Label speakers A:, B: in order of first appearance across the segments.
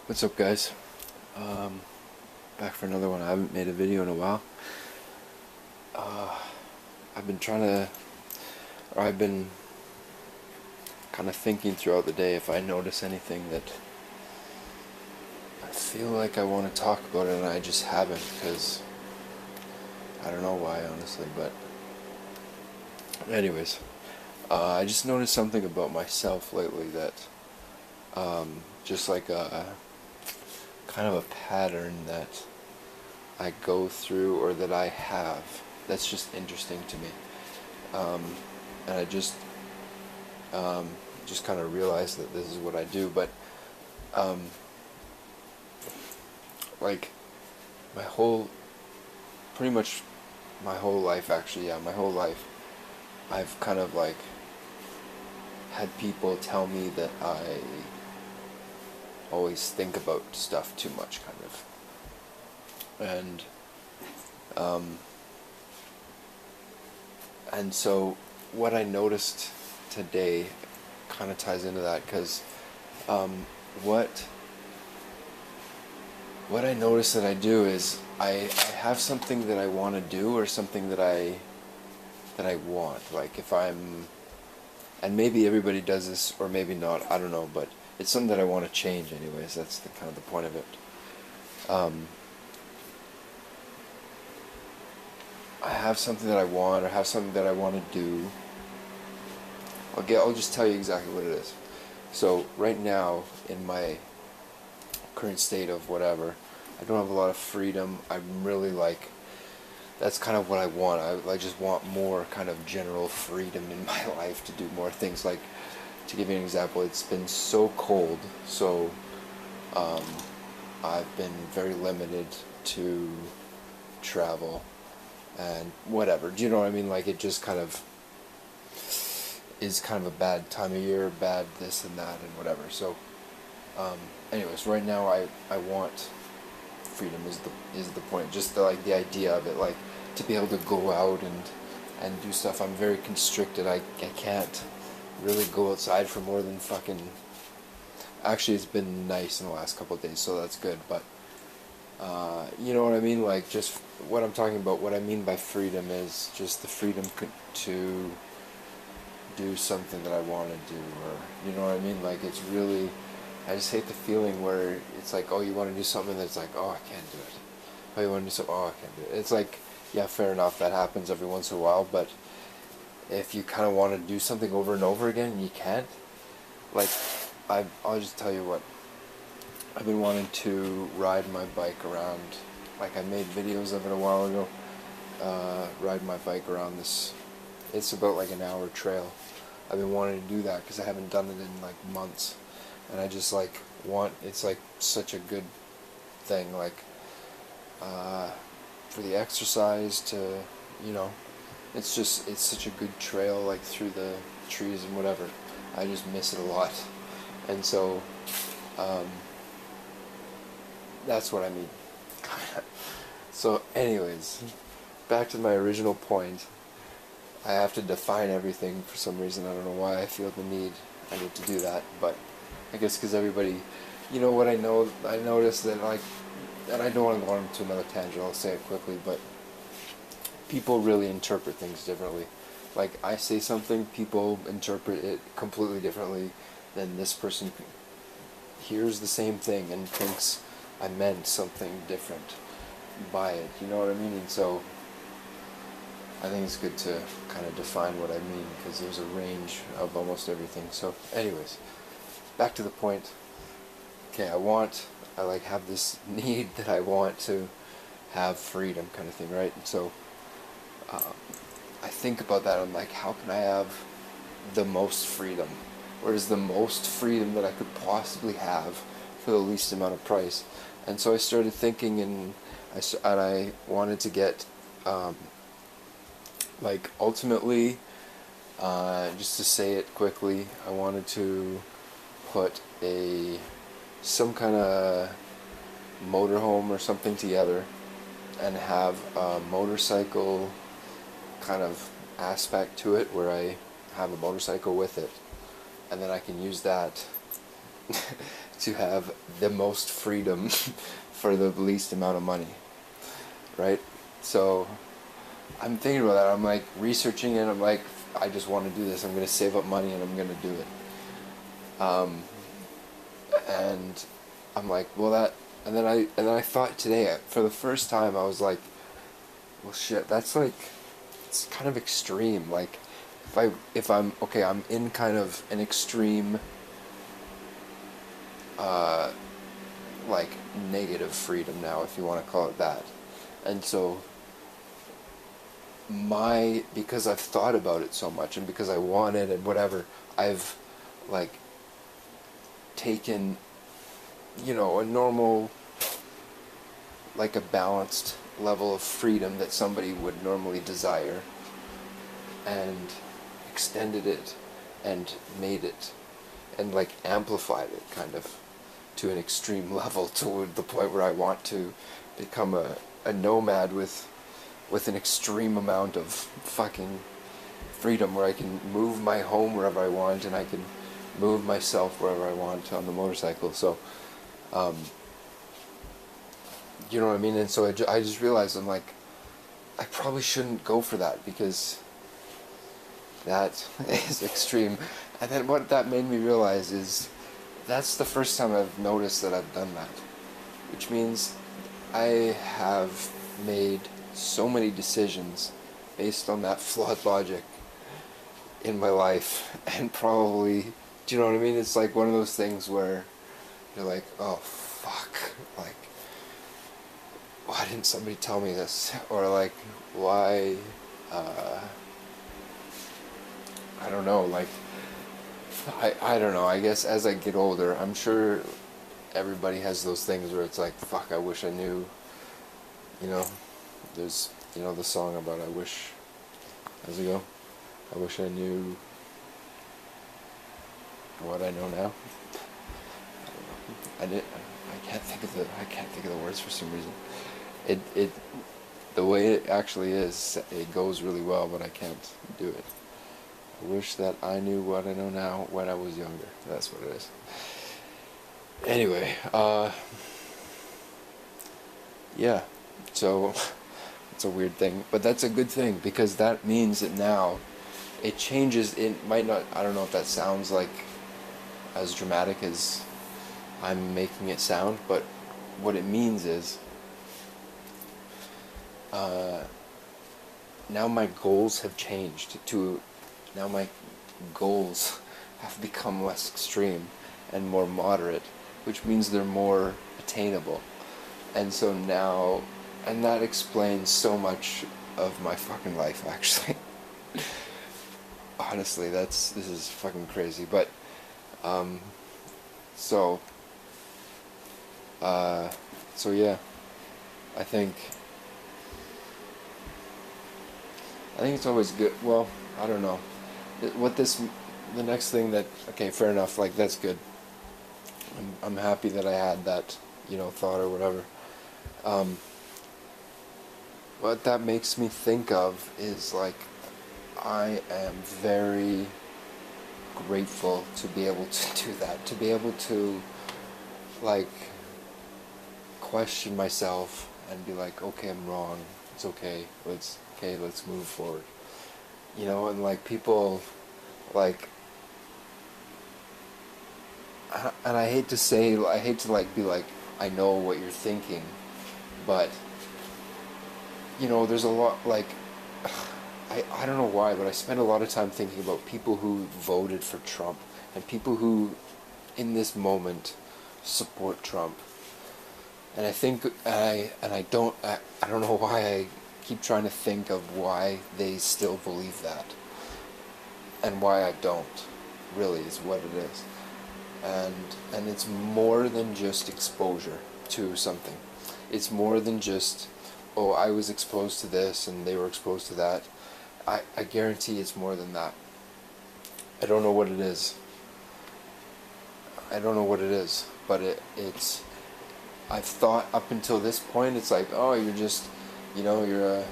A: What's up, guys? Back for another one. I haven't made a video in a while. I've been I've been kind of thinking throughout the day if I notice anything that I feel like I want to talk about it and I just haven't, because I don't know why, honestly, but anyways, I just noticed something about myself lately that, just like a kind of a pattern that I go through or that I have that's just interesting to me. And I just kind of realized that this is what I do, but like my whole, pretty much my whole life, actually, yeah, my whole life, I've kind of like had people tell me that I always think about stuff too much, kind of. And and so what I noticed today kind of ties into that, because what I notice that I do is I have something that I want to do, or something that I want. Like if I'm, and maybe everybody does this or maybe not, I don't know, but it's something that I want to change anyways. That's the kind of the point of it. I have something that I want, or have something that I want to do. I'll just tell you exactly what it is. So right now, in my current state of whatever, I don't have a lot of freedom. I'm really like, that's kind of what I want. I just want more kind of general freedom in my life to do more things. Like, to give you an example, it's been so cold, so I've been very limited to travel and whatever. Do you know what I mean? Like, it just kind of is kind of a bad time of year, bad this and that and whatever. So anyways, right now I want freedom is the point. Just the idea of it, like to be able to go out and do stuff. I'm very constricted. I can't really go outside for more than fucking, actually it's been nice in the last couple of days, so that's good, but you know what I mean? Like, just what I'm talking about, what I mean by freedom is just the freedom to do something that I want to do, or you know what I mean? Like, it's really, I just hate the feeling where it's like, oh, you want to do something that's like, oh, I can't do it. Oh, you want to do something, oh, I can't do it. It's like, yeah, fair enough, that happens every once in a while, but if you kind of want to do something over and over again and you can't, like, I'll just tell you what, I've been wanting to ride my bike around. Like, I made videos of it a while ago, ride my bike around this, it's about like an hour trail. I've been wanting to do that because I haven't done it in like months, and I just like it's like such a good thing, like for the exercise, to, you know, it's such a good trail, like through the trees and whatever. I just miss it a lot, and so that's what I mean. So anyways, back to my original point. I have to define everything for some reason. I don't know why I feel the need. I need to do that, but I guess because everybody, you know what I know, I noticed that, like, and I don't want to go on to another tangent, I'll say it quickly, but people really interpret things differently. Like, I say something, people interpret it completely differently than this person hears the same thing and thinks I meant something different by it, you know what I mean? And so I think it's good to kind of define what I mean, because there's a range of almost everything. So anyways, back to the point. Okay, I like have this need that I want to have freedom, kind of thing, right? And so I think about that. I'm like, how can I have the most freedom? Where is the most freedom that I could possibly have for the least amount of price? And so I started thinking, and I wanted to get like, ultimately, just to say it quickly, I wanted to put some kind of motorhome or something together, and have a motorcycle kind of aspect to it, where I have a motorcycle with it, and then I can use that to have the most freedom for the least amount of money, right? So I'm thinking about that. I'm like researching it. I'm like, I just want to do this. I'm going to save up money and I'm going to do it. And I'm like, well, and then I thought today, for the first time, I was like, well, shit, that's like, it's kind of extreme. Like, if I'm okay, I'm in kind of an extreme, like negative freedom now, if you want to call it that. And so because I've thought about it so much and because I want it and whatever, I've like taken, a normal, like a balanced level of freedom that somebody would normally desire, and extended it and made it and like amplified it kind of to an extreme level, to the point where I want to become a nomad with an extreme amount of fucking freedom, where I can move my home wherever I want and I can move myself wherever I want on the motorcycle. So you know what I mean? And so I just realized, I'm like, I probably shouldn't go for that, because that is extreme. And then what that made me realize is that's the first time I've noticed that I've done that, which means I have made so many decisions based on that flawed logic in my life, and probably, do you know what I mean? It's like one of those things where you're like, oh fuck, like, why didn't somebody tell me this? Or like, why, I don't know, like, I don't know, I guess as I get older, I'm sure everybody has those things where it's like, fuck, I wish I knew, there's, the song about I wish, how's it go? I wish I knew what I know now. I can't think of the words for some reason. It the way it actually is, it goes really well, but I can't do it. I wish that I knew what I know now when I was younger. That's what it is. Anyway, yeah, so it's a weird thing, but that's a good thing, because that means that now it changes. It might not, I don't know if that sounds like as dramatic as I'm making it sound, but what it means is now my goals have changed to, now my goals have become less extreme and more moderate, which means they're more attainable. And so now, and that explains so much of my fucking life, actually. Honestly, this is fucking crazy, but so yeah, I think it's always good. Well, I don't know. The next thing that, okay, fair enough, like, that's good. I'm happy that I had that, thought or whatever. What that makes me think of is, like, I am very grateful to be able to do that, to be able to, like, question myself and be like, okay, I'm wrong, it's okay, let's move forward. And like, people, like, and I hate to like be like, I know what you're thinking, but there's a lot, like, I don't know why, but I spend a lot of time thinking about people who voted for Trump and people who in this moment support Trump. And I think I don't know why I keep trying to think of why they still believe that, and why I don't, really, is what it is. And it's more than just exposure to something. It's more than just, oh, I was exposed to this and they were exposed to that. I guarantee it's more than that. I don't know what it is. But it's, I've thought up until this point, it's like, oh, you're just, you're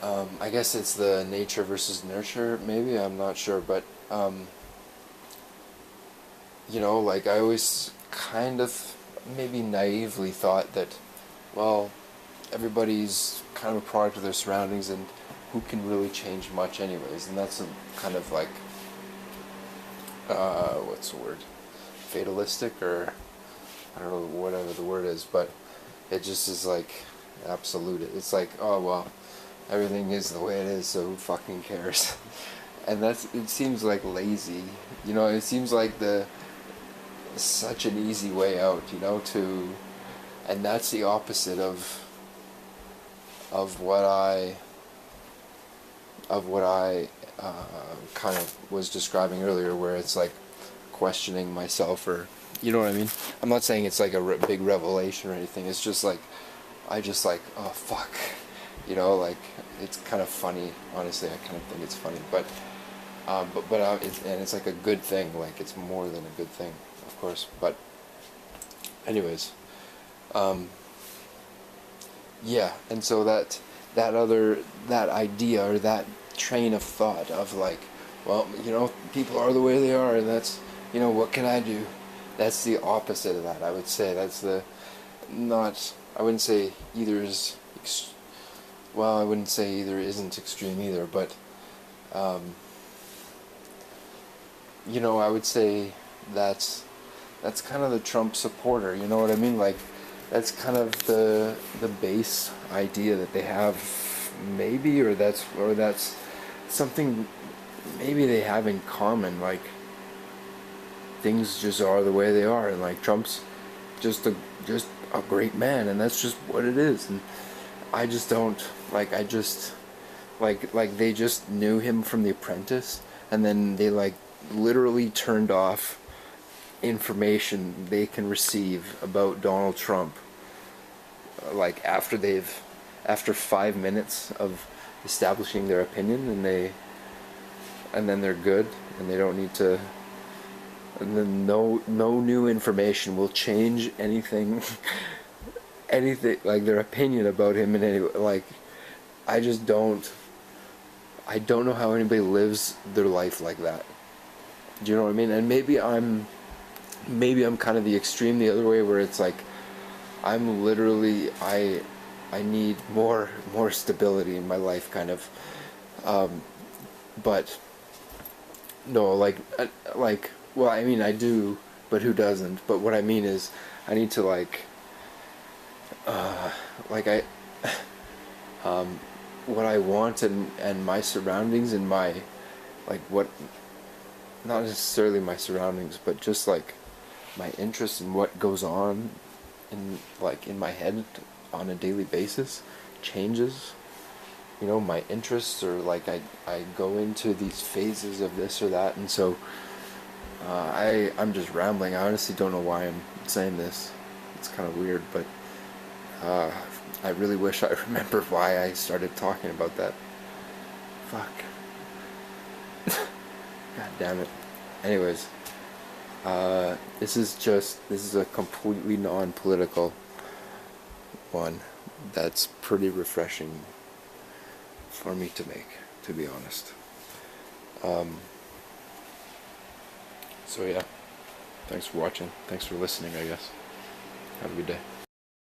A: I guess it's the nature versus nurture, maybe, I'm not sure, but like I always kind of maybe naively thought that, well, everybody's kind of a product of their surroundings, and who can really change much anyways. And that's a kind of like, what's the word? Fatalistic, or I don't know, whatever the word is, but it just is like absolute. It's like, oh well, everything is the way it is, so who fucking cares? And it seems like lazy, it seems like such an easy way out, and that's the opposite of what I kind of was describing earlier, where it's like questioning myself, or you know what I mean. I'm not saying it's like a big revelation or anything. It's just like I just like, oh fuck, like it's kind of funny. Honestly, I kind of think it's funny, but it's like a good thing. Like it's more than a good thing, of course. But anyways, yeah, and so that idea, or that train of thought of like, well, people are the way they are, and that's, what can I do? That's the opposite of that. I would say that's I wouldn't say either is, I wouldn't say either isn't extreme either, but, I would say that's kind of the Trump supporter, you know what I mean? Like, that's kind of the base idea that they have, maybe, or that's something maybe they have in common. Like, things just are the way they are, and like Trump's just a great man, and that's just what it is. And I just don't like. I just like they just knew him from The Apprentice, and then they like literally turned off information they can receive about Donald Trump, like after 5 minutes of establishing their opinion, and then they're good, and they don't need to, and then no new information will change anything anything, like their opinion about him in any, like, I don't know how anybody lives their life like that. Do you know what I mean? And maybe I'm kind of the extreme the other way, where it's like I'm literally I need more stability in my life, kind of. But no, well, I mean, I do, but who doesn't? But what I mean is, I need to what I want, and my surroundings, and my, not necessarily my surroundings, but just like my interest in what goes on in my head on a daily basis changes. My interests, or I go into these phases of this or that, and so I'm just rambling. I honestly don't know why I'm saying this. It's kind of weird, but I really wish I remembered why I started talking about that. Fuck. God damn it. Anyways, this is a completely non-political one that's pretty refreshing for me to make, to be honest. So yeah, thanks for watching. Thanks for listening, I guess. Have a good day.